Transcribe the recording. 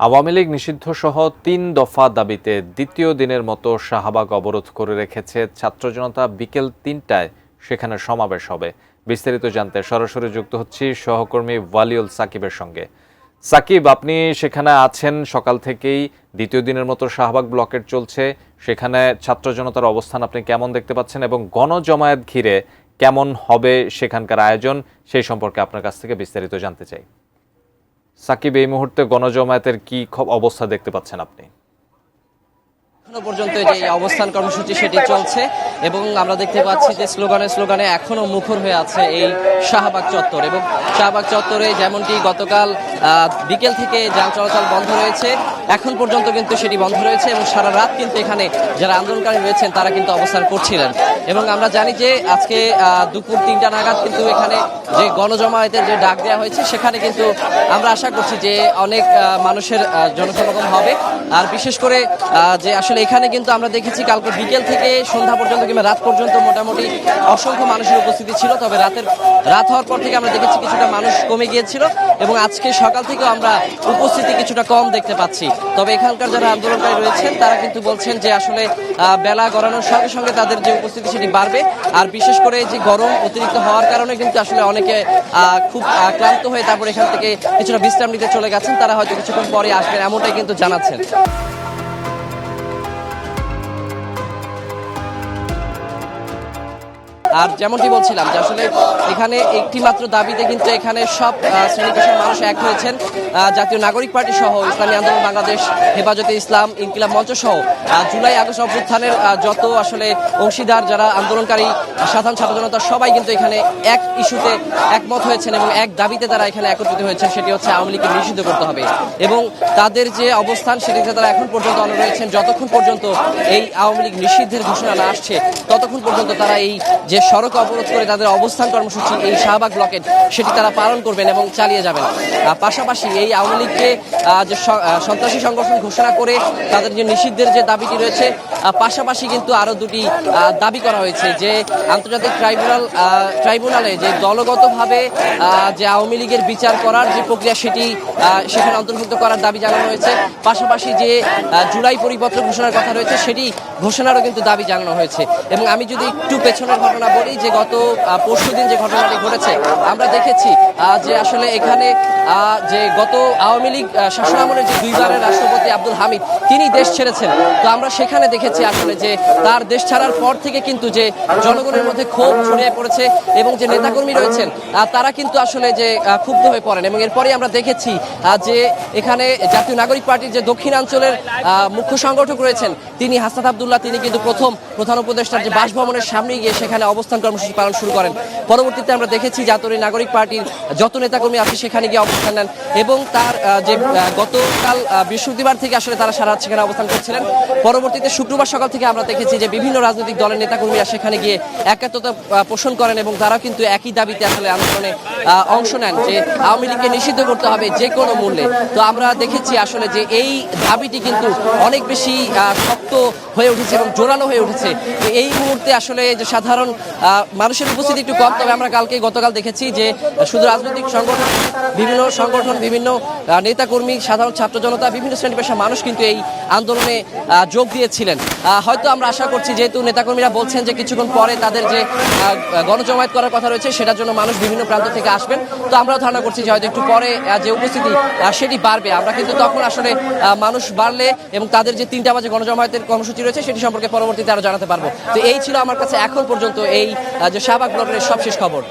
আওয়ামী লীগ নিষিদ্ধ সহ ৩ দফা দাবিতে দ্বিতীয় দিনের মতো শাহবাগ অবরোধ করে রেখেছে ছাত্র জনতা। বিকেল ৩টায় সেখানে সমাবেশ হবে। বিস্তারিত জানতে সরাসরি যুক্ত হচ্ছি সহকর্মী ওয়ালিউল সাকিবের সঙ্গে। সাকিব, আপনি সেখানে আছেন সকাল থেকেই, দ্বিতীয় দিনের মতো শাহবাগ ব্লকেট চলছে। সেখানে ছাত্র জনতার অবস্থান আপনি কেমন দেখতে পাচ্ছেন এবং গণজমায়েত ঘিরে কেমন হবে সেখানকার আয়োজন, সেই সম্পর্কে আপনার কাছ থেকে বিস্তারিত জানতে চাই। সাকিব, এই মুহূর্তে গণজমায়েতের কি অবস্থা দেখতে পাচ্ছেন আপনি? এখনো পর্যন্ত যে অবস্থান কর্মসূচি সেটি চলছে এবং আমরা দেখতে পাচ্ছি যে স্লোগানে এখনো মুখর হয়ে আছে এই শাহবাগ চত্বর। এবং শাহবাগ চত্বরে যেমনটি গতকাল বিকেল থেকে যান চলাচল বন্ধ রয়েছে, এখন পর্যন্ত কিন্তু সেটি বন্ধ রয়েছে এবং সারা রাত কিন্তু এখানে যারা আন্দোলনকারী রয়েছেন তারা কিন্তু অবস্থান করছিলেন। এবং আমরা জানি যে আজকে দুপুর ৩টা নাগাদ কিন্তু এখানে যে গণজমায়েতের যে ডাক দেওয়া হয়েছে সেখানে কিন্তু আমরা আশা করছি যে অনেক মানুষের জনসমাগম হবে। আর বিশেষ করে যে আসলে এখানে কিন্তু আমরা দেখেছি কালকে বিকেল থেকে সন্ধ্যা পর্যন্ত কিংবা রাত পর্যন্ত মোটামুটি অসংখ্য মানুষের উপস্থিতি ছিল, তবে রাত হওয়ার পর থেকে আমরা দেখেছি কিছুটা মানুষ কমে গিয়েছিল এবং আজকে সকাল থেকেও আমরা উপস্থিতি কিছুটা কম দেখতে পাচ্ছি। তবে এখানকার যারা আন্দোলনকারী রয়েছেন তারা কিন্তু বলছেন যে আসলে বেলা গড়ানোর সঙ্গে সঙ্গে তাদের যে উপস্থিতি সেটি বাড়বে। আর বিশেষ করে যে গরম অতিরিক্ত হওয়ার কারণে কিন্তু আসলে অনেকে খুব ক্লান্ত হয়ে তারপর এখান থেকে কিছুটা বিশ্রাম নিতে চলে গেছেন, তারা হয়তো কিছুক্ষণ পরে আসবেন এমনটাই কিন্তু জানাচ্ছেন। আর যেমনটি বলছিলাম যে আসলে এখানে একটি মাত্র দাবিতে কিন্তু এখানে সব শ্রেণী পেশার মানুষ এক হয়েছেন। জাতীয় নাগরিক পার্টি সহ ইসলামী আন্দোলন বাংলাদেশ, হেফাজতে ইসলাম, ইনকিলাব মঞ্চ সহ জুলাই আগস্ট অভ্যুত্থানের যত আসলে অংশীদার যারা আন্দোলনকারী সাধারণ ছাত্র জনতা সবাই কিন্তু এখানে এক ইস্যুতে একমত হয়েছেন এবং এক দাবিতে তারা এখানে একত্রিত হয়েছেন, সেটি হচ্ছে আওয়ামী লীগকে নিষিদ্ধ করতে হবে। এবং তাদের যে অবস্থান সেটিতে তারা এখন পর্যন্ত অনড় রয়েছেন। যতক্ষণ পর্যন্ত এই আওয়ামী লীগ নিষিদ্ধের ঘোষণা না আসছে ততক্ষণ পর্যন্ত তারা এই যে সড়ক অবরোধ করে তাদের অবস্থান কর্মসূচি এই শাহবাগ ব্লকেট সেটি তারা পালন করবেন এবং চালিয়ে যাবেন। পাশাপাশি এই আওয়ামী লীগকে যে সন্ত্রাসী সংগঠন ঘোষণা করে তাদের যে নিষিদ্ধের যে দাবিটি রয়েছে, পাশাপাশি কিন্তু আরো দুটি দাবি করা হয়েছে যে আন্তর্জাতিক ট্রাইব্যুনালে যে দলগতভাবে যে আওয়ামী লীগের বিচার করার যে প্রক্রিয়া সেটি সেখানে অন্তর্ভুক্ত করার দাবি জানানো হয়েছে। পাশাপাশি যে জুলাই পরিপত্র ঘোষণার কথা রয়েছে সেটি ঘোষণারও কিন্তু দাবি জানানো হয়েছে। এবং আমি যদি একটু পেছনের ঘটনা বলি যে গত পরশুদিন যে ঘটনাটি ঘটেছে, আমরা দেখেছি যে আসলে এখানে যে গত আওয়ামী লীগ শাসনামলের যে দুইবারের রাষ্ট্রপতি আব্দুল হামিদ তিনি দেশ ছেড়েছেন। তো আমরা সেখানে দেখেছি আসলে যে তার দেশ ছাড়ার পর থেকে কিন্তু যে জনগণের মধ্যে ক্ষোভ ছড়িয়ে পড়েছে এবং যে নেতাকর্মী রয়েছেন তারা কিন্তু আসলে যে ক্ষুব্ধ হয়ে পড়েন। এবং এরপরে আমরা দেখেছি যে এখানে জাতীয় নাগরিক পার্টির যে দক্ষিণাঞ্চলের মুখ্য সংগঠক রয়েছেন তিনি হাসনাত আব্দুল্লাহ, তিনি কিন্তু প্রধান উপদেষ্টার যে বাসভবনের সামনে গিয়ে সেখানে অবস্থান কর্মসূচি পালন শুরু করেন। পরবর্তীতে আমরা দেখেছি জাতীয় নাগরিক পার্টির যত নেতাকর্মী আছে সেখানে গিয়ে অবস্থান নেন এবং তার যে গতকাল বৃহস্পতিবার থেকে আসলে তারা সারা রাত সেখানে অবস্থান করছিলেন। পরবর্তীতে শুক্রবার সকাল থেকে আমরা দেখেছি যে বিভিন্ন রাজনৈতিক দলের নেতাকর্মীরা সেখানে গিয়ে একাত্মতা পোষণ করেন এবং তারাও কিন্তু একই দাবিতে আসলে আন্দোলনে অংশ নেন যে আওয়ামী লীগকে নিষিদ্ধ করতে হবে যে কোনো মূল্যে। তো আমরা দেখেছি আসলে যে এই দাবিটি কিন্তু অনেক বেশি শক্ত হয়ে উঠেছে এবং জোরালো হয়ে উঠেছে। এই মুহূর্তে আসলে যে সাধারণ মানুষের উপস্থিতি একটু কম, তবে আমরা গতকাল দেখেছি যে শুধু রাজনৈতিক সংগঠন, বিভিন্ন নেতাকর্মী, সাধারণ ছাত্র জনতা, বিভিন্ন শ্রেণী পেশার মানুষ কিন্তু এই আন্দোলনে যোগ দিয়েছিলেন। হয়তো আমরা আশা করছি যেহেতু নেতাকর্মীরা বলছেন যে কিছুক্ষণ পরে তাদের যে গণজমায়েত করার কথা রয়েছে সেটার জন্য মানুষ বিভিন্ন প্রান্ত থেকে আসবেন, তো আমরাও ধারণা করছি যে হয়তো একটু পরে যে উপস্থিতি সেটি বাড়বে। আমরা কিন্তু তখন আসলে মানুষ বাড়লে এবং তাদের যে 3টা বাজে গণজমায়েতের কর্মসূচি রয়েছে সেটি সম্পর্কে পরবর্তীতে আরো জানাতে পারবো। তো এই ছিল আমার কাছে এখন পর্যন্ত এই যে শাহবাগ ব্লকের সবশেষ খবর।